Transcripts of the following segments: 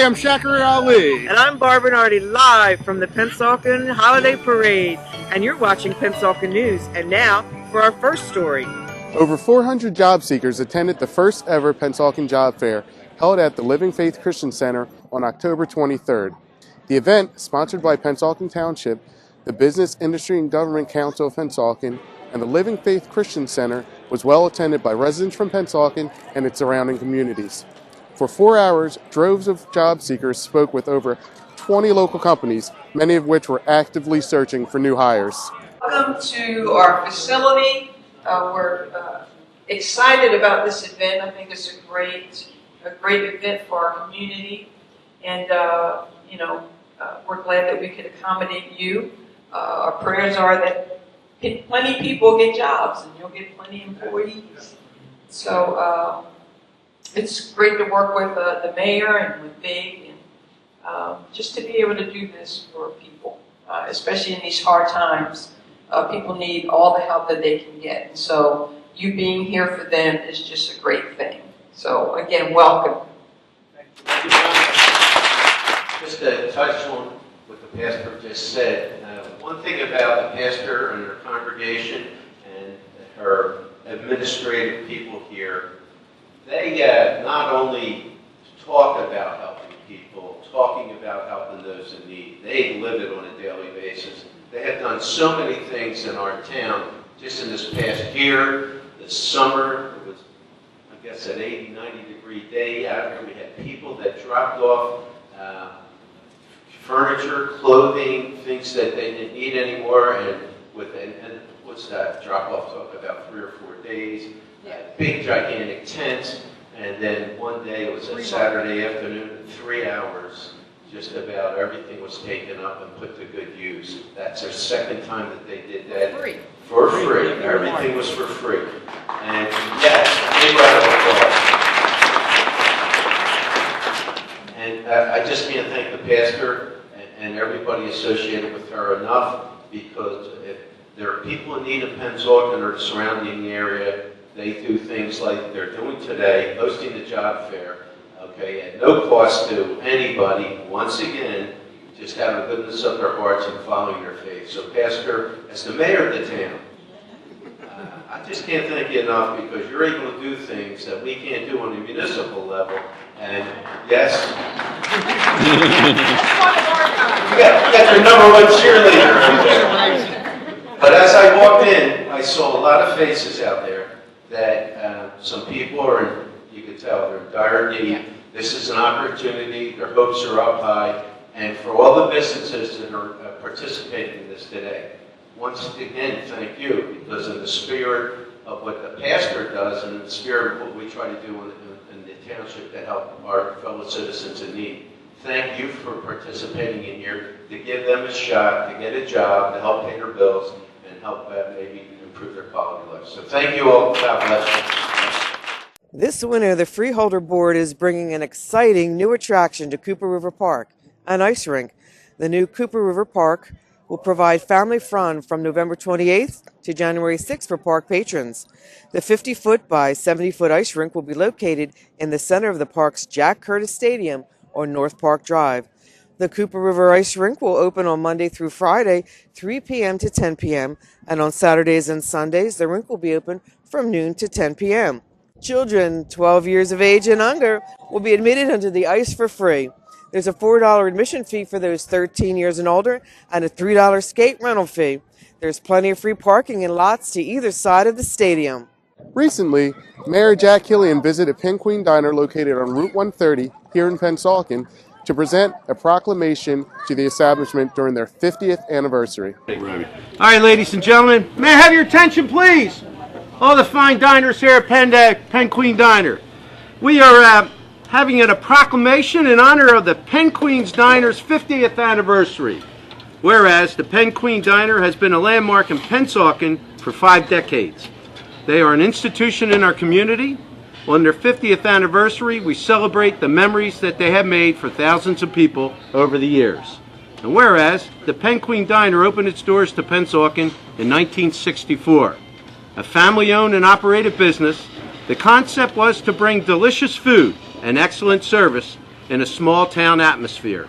Hi, I'm Shakur Ali. And I'm Barbara Nardi, live from the Pennsauken Holiday Parade. And you're watching Pennsauken News. And now for our first story. Over 400 job seekers attended the first ever Pennsauken Job Fair held at the Living Faith Christian Center on October 23rd. The event, sponsored by Pennsauken Township, the Business, Industry, and Government Council of Pennsauken, and the Living Faith Christian Center, was well attended by residents from Pennsauken and its surrounding communities. For 4 hours, droves of job seekers spoke with over 20 local companies, many of which were actively searching for new hires. Welcome to our facility. We're excited about this event. I think it's a great event for our community, and we're glad that we could accommodate you. Our prayers are that plenty of people get jobs, and you'll get plenty of employees. So it's great to work with the mayor and with Big, and just to be able to do this for people, especially in these hard times. People need all the help that they can get. And so you being here for them is just a great thing. So again, welcome. Thank you. Just to touch on what the pastor just said, one thing about the pastor and her congregation and her administrative people here, they not only talk about helping people, talking about helping those in need, they live it on a daily basis. They have done so many things in our town. Just in this past year, this summer, it was, I guess, an 80, 90-degree day out here. We had people that dropped off furniture, clothing, things that they didn't need anymore, and what's that drop-off took about 3 or 4 days. Big, gigantic tent, and then one day, it was a Saturday afternoon, in 3 hours, just about everything was taken up and put to good use. That's their second time that they did that. For free. Everything was for free. And yes, big round of applause. And I just can't thank the pastor and everybody associated with her enough, because if there are people in need of Pennsauken or the surrounding area, they do things like they're doing today, hosting the job fair, okay, at no cost to anybody. Once again, just out of the goodness of their hearts and following their faith. So, Pastor, as the mayor of the town, I just can't thank you enough, because you're able to do things that we can't do on a municipal level. And yes, you got your #1 cheerleader. But as I walked in, I saw a lot of faces out there that some people are, you could tell, they're in dire need. This is an opportunity. Their hopes are up high. And for all the businesses that are participating in this today, once again, thank you, because in the spirit of what the pastor does and in the spirit of what we try to do in the township to help our fellow citizens in need, thank you for participating in here to give them a shot, to get a job, to help pay their bills, and help maybe improve their quality of life. So thank you all. God bless you. This winter, the Freeholder Board is bringing an exciting new attraction to Cooper River Park, an ice rink. The new Cooper River Park will provide family fun from November 28th to January 6th for park patrons. The 50-foot by 70-foot ice rink will be located in the center of the park's Jack Curtis Stadium on North Park Drive. The Cooper River Ice Rink will open on Monday through Friday, 3 p.m. to 10 p.m., and on Saturdays and Sundays, the rink will be open from noon to 10 p.m. Children 12 years of age and under will be admitted onto the ice for free. There's a $4 admission fee for those 13 years and older and a $3 skate rental fee. There's plenty of free parking in lots to either side of the stadium. Recently, Mayor Jack Killian visited Penn Queen Diner located on Route 130 here in Pennsauken to present a proclamation to the establishment during their 50th anniversary. All right, ladies and gentlemen, may I have your attention, please? All the fine diners here at Penn Queen Diner. We are having a proclamation in honor of the Penn Queen Diner's 50th anniversary. Whereas the Penn Queen Diner has been a landmark in Pennsauken for 5 decades. They are an institution in our community. On their 50th anniversary, we celebrate the memories that they have made for thousands of people over the years. And whereas the Penn Queen Diner opened its doors to Pennsauken in 1964, a family-owned and operated business, the concept was to bring delicious food and excellent service in a small town atmosphere.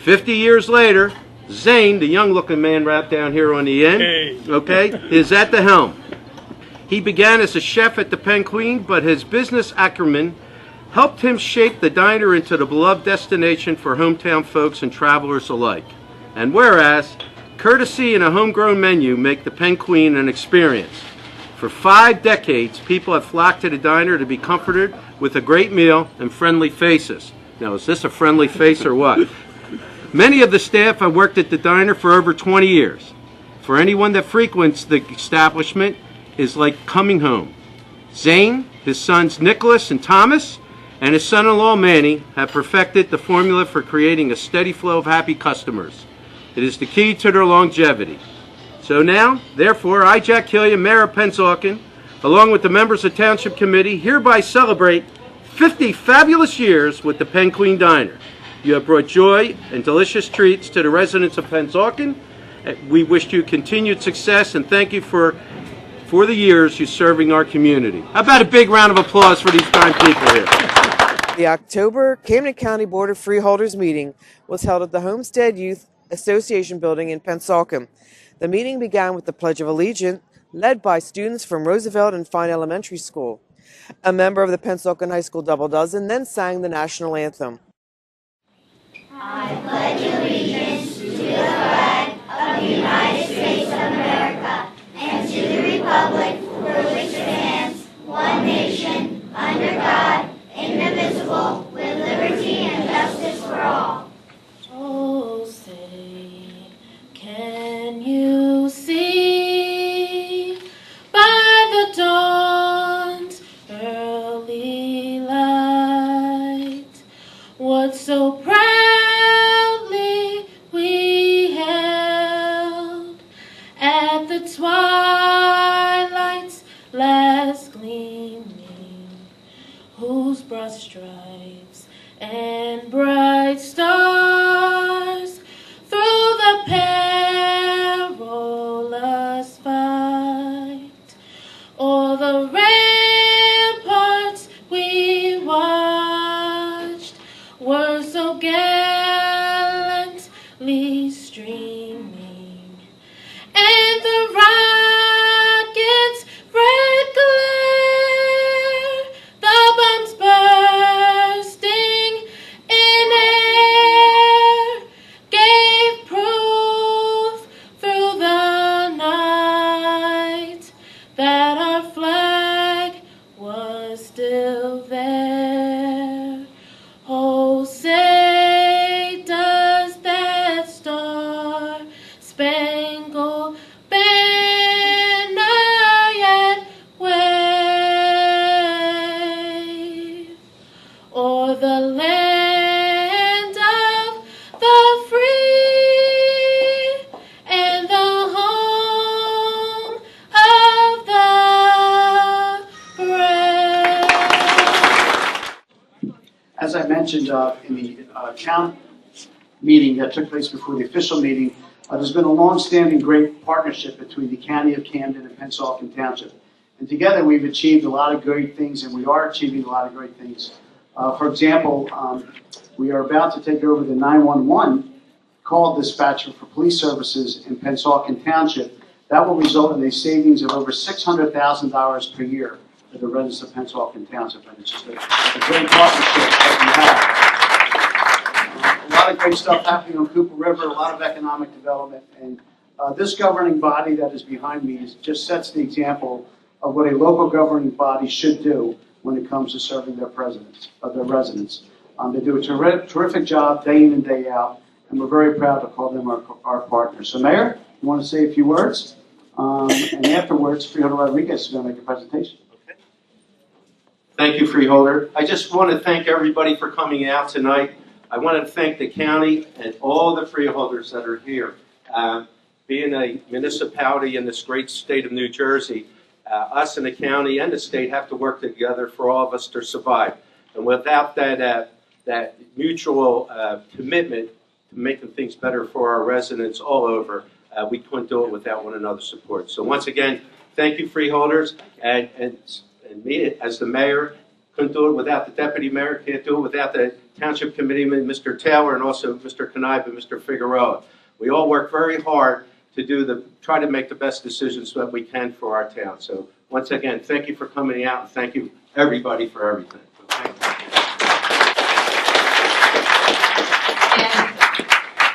50 years later, Zane, the young-looking man right down here on the end, is at the helm. He began as a chef at the Penn Queen, but his business acumen helped him shape the diner into the beloved destination for hometown folks and travelers alike. And whereas courtesy and a homegrown menu make the Penn Queen an experience. For 5 decades, people have flocked to the diner to be comforted with a great meal and friendly faces. Now, is this a friendly face or what? Many of the staff have worked at the diner for over 20 years. For anyone that frequents the establishment, is like coming home. Zane, his sons Nicholas and Thomas, and his son-in-law Manny have perfected the formula for creating a steady flow of happy customers. It is the key to their longevity. So now, therefore, I, Jack Killian, Mayor of Pennsauken, along with the members of Township Committee, hereby celebrate 50 fabulous years with the Penn Queen Diner. You have brought joy and delicious treats to the residents of Pennsauken. We wish you continued success and thank you for the years you're serving our community. How about a big round of applause for these fine people here? The October Camden County Board of Freeholders meeting was held at the Homestead Youth Association building in Pennsauken. The meeting began with the Pledge of Allegiance, led by students from Roosevelt and Fine Elementary School. A member of the Pennsauken High School Double Dozen then sang the national anthem. I pledge allegiance to the flag of the United States of America and to the republic for which it stands, one nation, under God, indivisible, with liberty and justice for all. Oh, say, can you see by the dawn's early light what so proudly we held at the twilight's last gleaming, whose broad stripes and bright stars through the perilous fight o'er the ramparts we watched were so gallantly streaming, and the rocket's red glare, the bombs bursting in air, gave proof through the night that our flag was still there. Oh, say does that star-spangled banner yet wave o'er the land of the free and the home of the brave? As I mentioned in the town meeting that took place before the official meeting, there's been a long-standing great partnership between the County of Camden and Pennsauken Township. And together we've achieved a lot of great things, and we are achieving a lot of great things. For example, we are about to take over the 911 call dispatcher for police services in Pennsauken Township. That will result in a savings of over $600,000 per year for the residents of Pennsauken Township, and it's just a great partnership that we have. A lot of great stuff happening on Cooper River, a lot of economic development, and this governing body that is behind me just sets the example of what a local governing body should do when it comes to serving their residents. They do a terrific job day in and day out, and we're very proud to call them our partners. So, Mayor, you want to say a few words? And afterwards, Freeholder Rodriguez is going to make a presentation. Thank you, Freeholder. I just want to thank everybody for coming out tonight. I want to thank the county and all the freeholders that are here. Being a municipality in this great state of New Jersey, us and the county and the state have to work together for all of us to survive. And without that mutual commitment to making things better for our residents all over, we couldn't do it without one another's support. So once again, thank you, freeholders, and me as the mayor, Couldn't do it without the deputy mayor, can't do it without the township committeeman, Mr. Taylor, and also Mr. Kanive and Mr. Figueroa. We all work very hard to try to make the best decisions that we can for our town. So once again, thank you for coming out, and thank you everybody for everything. Thank you.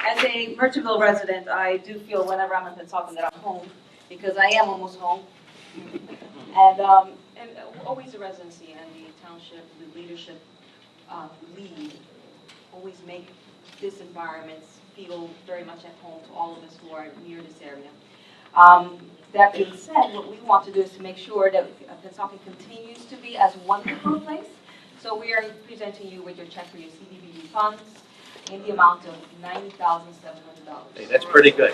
As a Merchantville resident, I do feel whenever I'm in Pennsauken that I'm home, because I am almost home. And always the residency and the township, the leadership lead, always make this environment feel very much at home to all of us who are near this area. That being said, what we want to do is to make sure that Pennsauken continues to be as wonderful a place. So we are presenting you with your check for your CDBG funds in the amount of $90,700. Hey, that's pretty good.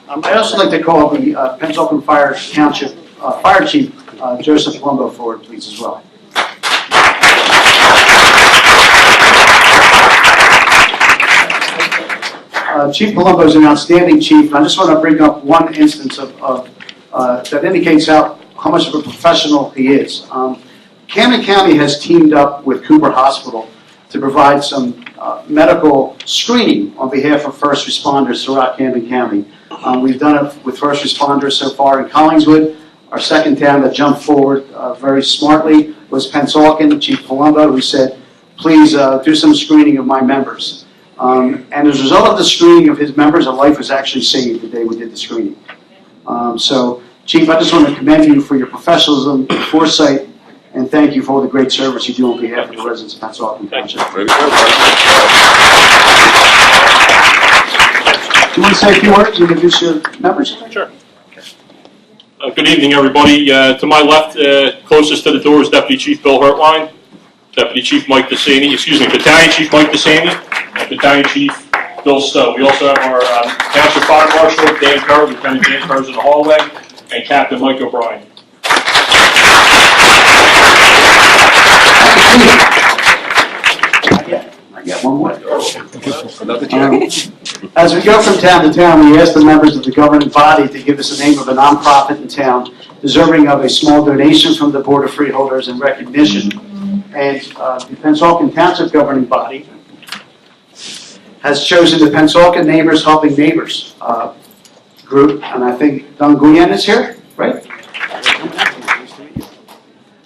I'd also like to call the Pennsauken Fire Township Fire Chief Joseph Palumbo forward, please, as well. Chief Palumbo is an outstanding chief, and I just want to bring up one instance that indicates how much of a professional he is. Camden County has teamed up with Cooper Hospital to provide some medical screening on behalf of first responders throughout Camden County. We've done it with first responders so far in Collingswood. Our second town that jumped forward very smartly was Pennsauken. Chief Palumbo, who said, please do some screening of my members. And as a result of the screening of his members, a life was actually saved the day we did the screening. So, Chief, I just want to commend you for your professionalism, foresight, and thank you for all the great service you do on behalf of the residents of Pennsauken Township. Do you want to say a few words and introduce your members? Sure. Good evening, everybody. To my left, closest to the door is Deputy Chief Bill Hertline, Deputy Chief Mike Desaney, Battalion Chief Mike Desaney, and Battalion Chief Bill Stowe. We also have our Township Fire Marshal, Dan Kerr, Lieutenant Dan Kerr's in the hallway, and Captain Mike O'Brien. I get one more. As we go from town to town, we ask the members of the governing body to give us the name of a nonprofit in town deserving of a small donation from the Board of Freeholders in recognition. And the Pennsauken Township governing body has chosen the Pennsauken Neighbors Helping Neighbors group, and I think Don Guyen is here, right?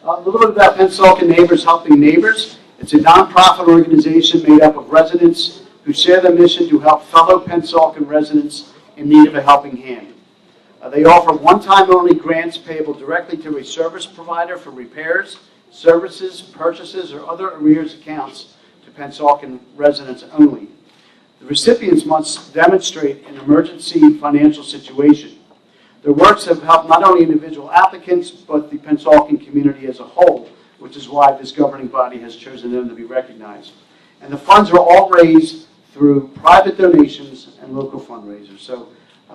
A little bit about Pennsauken Neighbors Helping Neighbors. It's a nonprofit organization made up of residents who share the mission to help fellow Pennsauken residents in need of a helping hand. They offer one-time only grants payable directly to a service provider for repairs, services, purchases, or other arrears accounts to Pennsauken residents only. The recipients must demonstrate an emergency financial situation. Their works have helped not only individual applicants, but the Pennsauken community as a whole, which is why this governing body has chosen them to be recognized. And the funds are all raised through private donations and local fundraisers. So,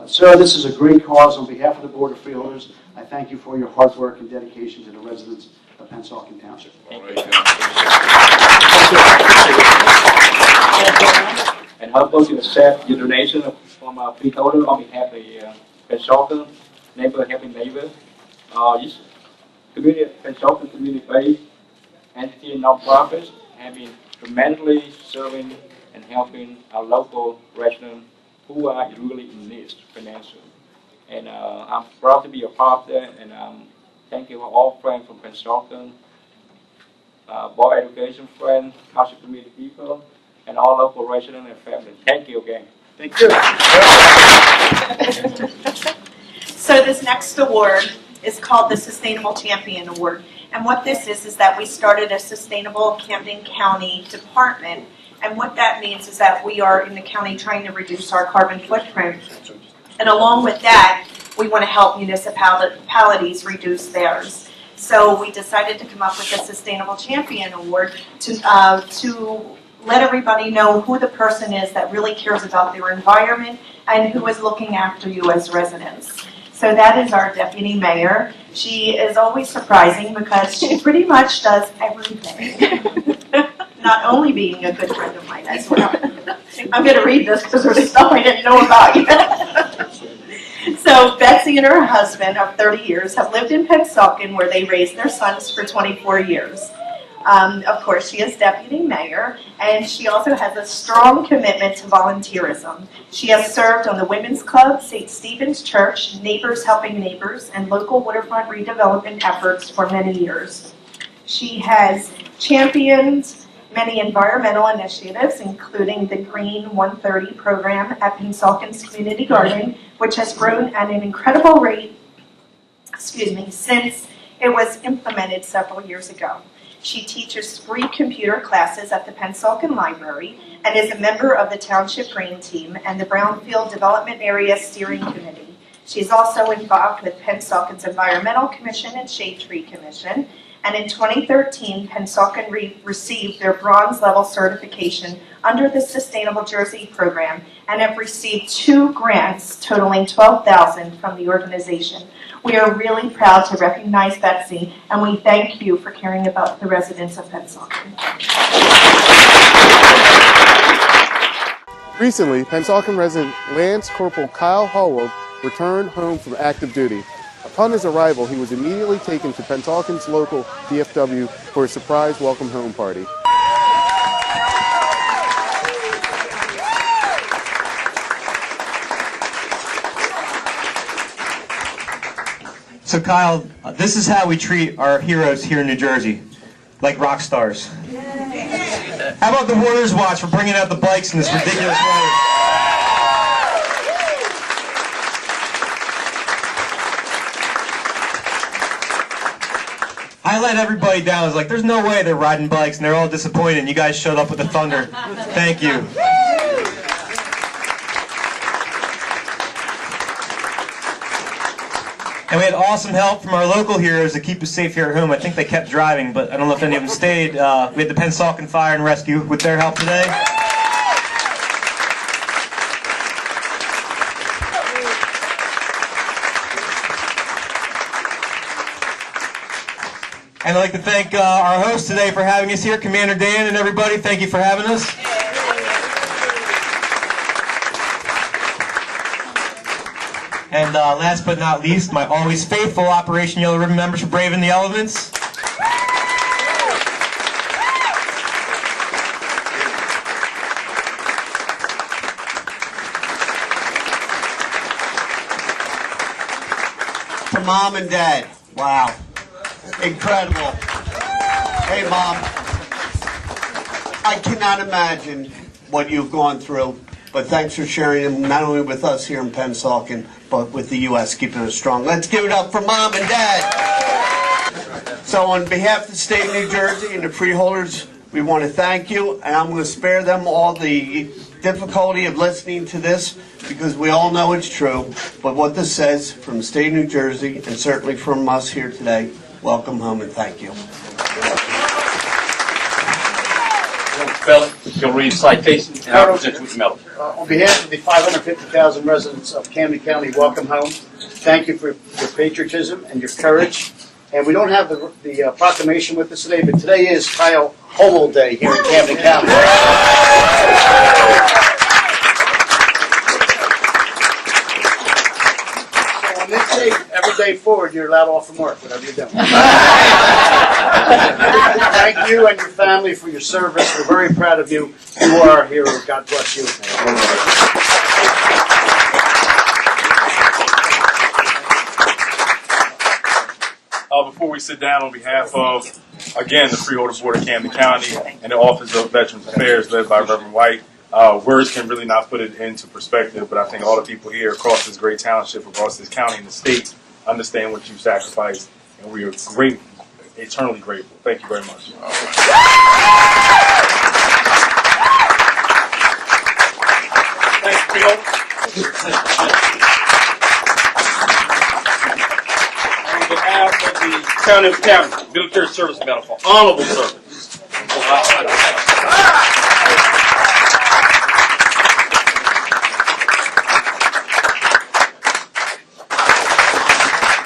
sir, this is a great cause. On behalf of the Board of Freeholders, I thank you for your hard work and dedication to the residents of Pennsauken Township. And helpful to accept your donation from our freeholder on behalf of the Pennsauken Neighbor Helping Neighbor. This community, Pennsauken community-based entity and non-profits have been tremendously serving and helping our local residents who are really in need financially. And I'm proud to be a part of that, and thank you for all friends from Pennsauken, board education friends, council community people, and all local residents and families. Thank you again. Thank you. So this next award is called the Sustainable Champion Award. And what this is that we started a Sustainable Camden County Department. And what that means is that we are in the county trying to reduce our carbon footprint. And along with that, we want to help municipalities reduce theirs. So we decided to come up with the Sustainable Champion Award to let everybody know who the person is that really cares about their environment and who is looking after you as residents. So that is our deputy mayor. She is always surprising because she pretty much does everything. Not only being a good friend of mine as well. I'm going to read this because there's stuff I didn't know about yet. So Betsy and her husband of 30 years have lived in Pennsauken where they raised their sons for 24 years. Of course, she is deputy mayor, and she also has a strong commitment to volunteerism. She has served on the Women's Club, St. Stephen's Church, Neighbors Helping Neighbors, and local waterfront redevelopment efforts for many years. She has championed many environmental initiatives, including the Green 130 program at Pennsauken's Community Garden, which has grown at an incredible rate, since it was implemented several years ago. She teaches free computer classes at the Pennsauken Library and is a member of the Township Green Team and the Brownfield Development Area Steering Committee. She's also involved with Pennsauken's Environmental Commission and Shade Tree Commission. And in 2013, Pennsauken received their bronze level certification under the Sustainable Jersey program and have received 2 grants totaling $12,000 from the organization. We are really proud to recognize Betsy, and we thank you for caring about the residents of Pennsauken. Recently, Pennsauken resident Lance Corporal Kyle Hallwell returned home from active duty. Upon his arrival, he was immediately taken to Pennsauken's local DFW for a surprise welcome home party. So Kyle, this is how we treat our heroes here in New Jersey, like rock stars. How about the Warriors Watch for bringing out the bikes in this ridiculous way? I let everybody down. I was like, there's no way they're riding bikes, and they're all disappointed, and you guys showed up with the thunder. Thank you. And we had awesome help from our local heroes to keep us safe here at home. I think they kept driving, but I don't know if any of them stayed. We had the Pennsauken Fire and Rescue with their help today. And I'd like to thank our host today for having us here, Commander Dan and everybody. Thank you for having us. And last but not least, my always faithful Operation Yellow Ribbon members for braving the elements. To Mom and Dad, wow, incredible. Hey Mom, I cannot imagine what you've gone through. But thanks for sharing them, not only with us here in Pennsauken, but with the U.S., keeping us strong. Let's give it up for Mom and Dad. So on behalf of the state of New Jersey and the freeholders, we want to thank you, and I'm going to spare them all the difficulty of listening to this, because we all know it's true. But what this says from the state of New Jersey, and certainly from us here today, welcome home and thank you. You'll read citation and I'll present you with the medal. On behalf of the 550,000 residents of Camden County, welcome home. Thank you for your patriotism and your courage. And we don't have the proclamation with us today, but today is Kyle Hallwell Day here in Camden County. So on this day, every day forward, you're allowed off from work, whatever you're doing. Thank you and your family for your service. We're very proud of you. You are a hero. God bless you. Before we sit down, on behalf of, again, the Freeholder Board of Camden County and the Office of Veterans Affairs led by Reverend White, words can really not put it into perspective, but I think all the people here across this great township, across this county and the state, understand what you sacrificed, and we are grateful. Eternally grateful. Thank you very much. Thanks, Bill. On behalf of the County of Camden, Military Service Medal for honorable service.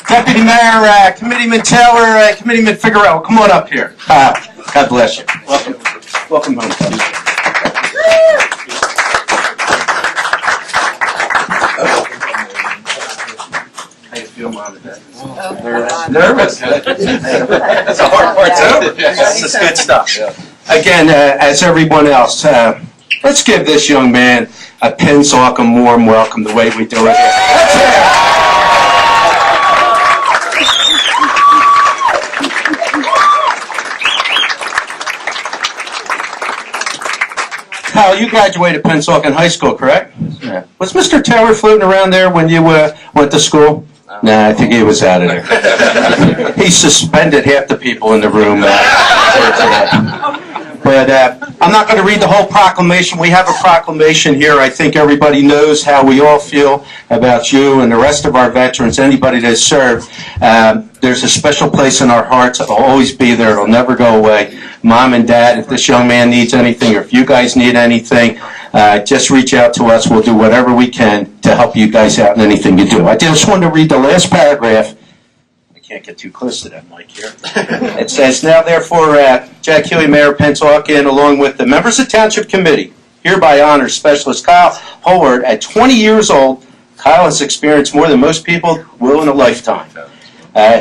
Deputy Mayor, Committeeman Taylor, Committeeman Figueroa, come on up here. God bless you. Welcome. Welcome home. Nervous. That's a hard part too. This is good stuff. Again, as everyone else, let's give this young man a Pennsauken warm welcome the way we do it here. Kyle, you graduated Pennsauken High School, correct? Yeah. Was Mr. Taylor floating around there when you went to school? Nah, I think he was out of there. He suspended half the people in the room. But I'm not going to read the whole proclamation. We have a proclamation here. I think everybody knows how we all feel about you and the rest of our veterans, anybody that served. There's a special place in our hearts. It'll always be there. It'll never go away. Mom and Dad, if this young man needs anything or if you guys need anything, just reach out to us. We'll do whatever we can to help you guys out in anything you do. I just want to read the last paragraph. I can't get too close to that mic here. It says, now therefore, Jack Huey, Mayor of Pennsauken, along with the members of Township Committee, hereby honors Specialist Kyle Howard. At 20 years old, Kyle has experienced more than most people will in a lifetime.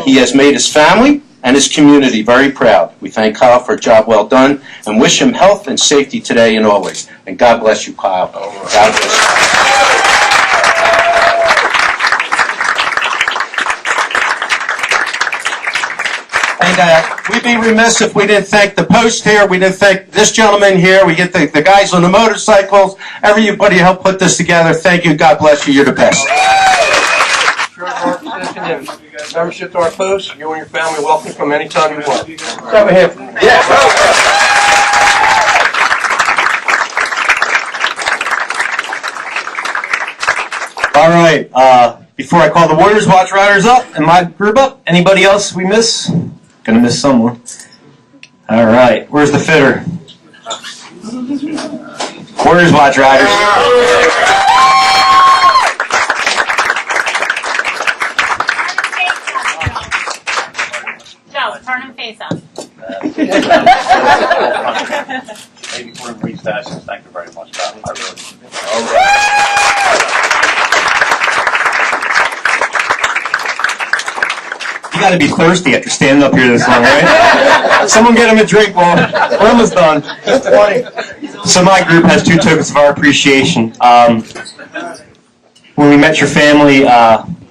He has made his family and his community very proud. We thank Kyle for a job well done and wish him health and safety today and always. And God bless you, Kyle. God bless you. And we'd be remiss if we didn't thank the post here. We didn't thank this gentleman here. We get the guys on the motorcycles. Everybody helped put this together. Thank you. God bless you. You're the best. Membership to our post, you and your family are welcome to come anytime you want. Over here. Yeah. All right. Before I call the Warriors Watch Riders up and my group up, anybody else we miss? Gonna miss someone. All right. Where's the fitter? Warriors Watch Riders. Turn and face up. Maybe for the brief sessions. Thank you very much, Kyle. I really. You got to be thirsty after standing up here this long, right? Someone get him a drink, Paul. We're almost done. So my group has two tokens of our appreciation. When we met your family,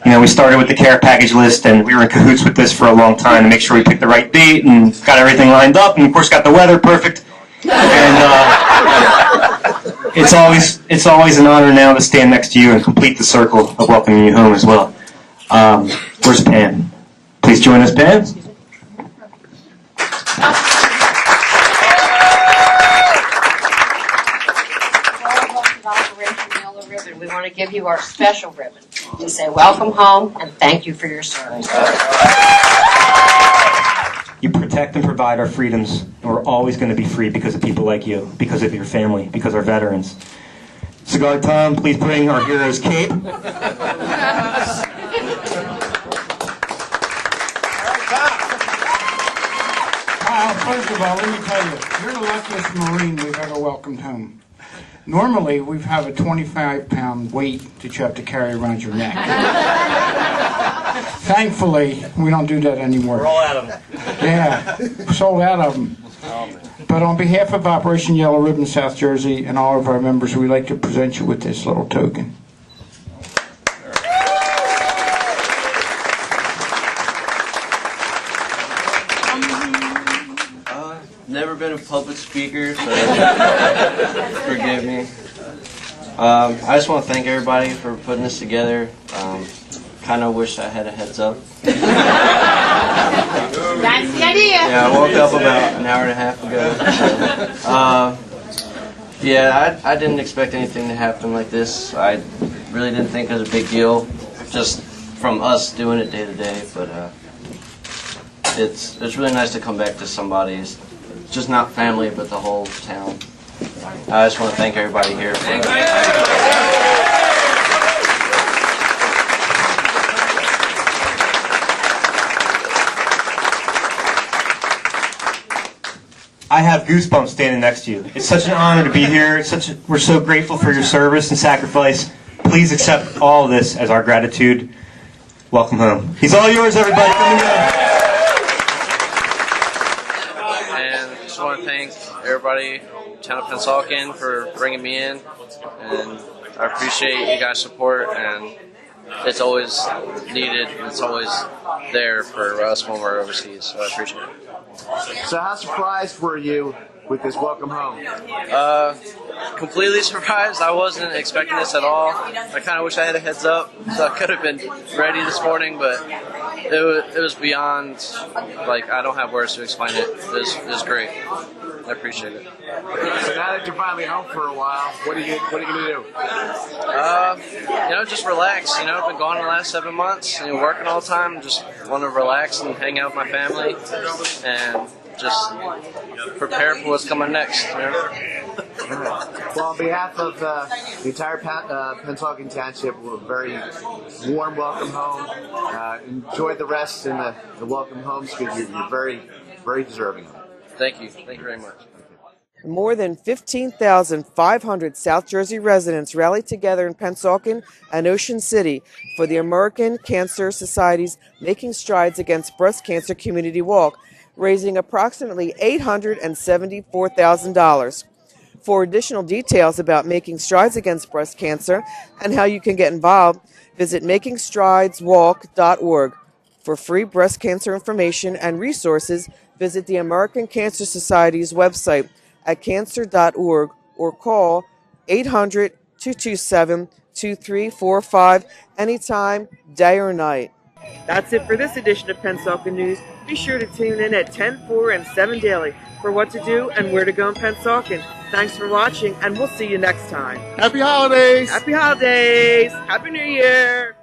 we started with the care package list, and we were in cahoots with this for a long time to make sure we picked the right date and got everything lined up, and of course got the weather perfect. And it's always an honor now to stand next to you and complete the circle of welcoming you home as well. Where's Pam? Please join us, Pam. We want to give you our special ribbon to say welcome home and thank you for your service. You protect and provide our freedoms, and we're always going to be free because of people like you, because of your family, because of our veterans. Cigar Tom, please bring our hero's cape. Kyle, first of all, let me tell you, you're the luckiest Marine we've ever welcomed home. Normally, we have a 25-pound weight that you have to carry around your neck. Thankfully, we don't do that anymore. We're all out of them. Yeah, sold out of them. But on behalf of Operation Yellow Ribbon South Jersey and all of our members, we'd like to present you with this little token. Never been a public speaker, so forgive me. I just want to thank everybody for putting this together. Kind of wish I had a heads up. That's the idea. Yeah, I woke up about an hour and a half ago. I didn't expect anything to happen like this. I really didn't think it was a big deal, just from us doing it day to day. But it's really nice to come back to somebody's. Just not family, but the whole town. I just want to thank everybody here for I have goosebumps standing next to you. It's such an honor to be here. We're so grateful for your service and sacrifice. Please accept all of this as our gratitude. welcome home. He's all yours, everybody. Come and And just want to thank everybody, Town of Pennsauken, for bringing me in, and I appreciate you guys' support, and it's always needed, it's always there for us when we're overseas, so I appreciate it. So how surprised were you with this welcome home? Completely surprised. I wasn't expecting this at all. I kind of wish I had a heads up, so I could have been ready this morning, but it was beyond, like, I don't have words to explain it. It was great. I appreciate it. So now that you're finally home for a while, what are you going to do? Just relax. I've been gone the last 7 months, working all the time. Just want to relax and hang out with my family and just prepare for what's coming next. Well, on behalf of the entire Pennsauken Township, a very warm welcome home. Enjoy the rest in the welcome homes because you're very, very deserving of it. Thank you. Thank you very much. More than 15,500 South Jersey residents rallied together in Pennsauken and Ocean City for the American Cancer Society's Making Strides Against Breast Cancer Community Walk, raising approximately $874,000. For additional details about Making Strides Against Breast Cancer and how you can get involved, visit makingstrideswalk.org. For free breast cancer information and resources, visit the American Cancer Society's website at cancer.org or call 800-227-2345 anytime, day or night. That's it for this edition of Pennsauken News. Be sure to tune in at 10, 4, and 7 daily for what to do and where to go in Pennsauken. Thanks for watching, and we'll see you next time. Happy holidays! Happy holidays! Happy New Year!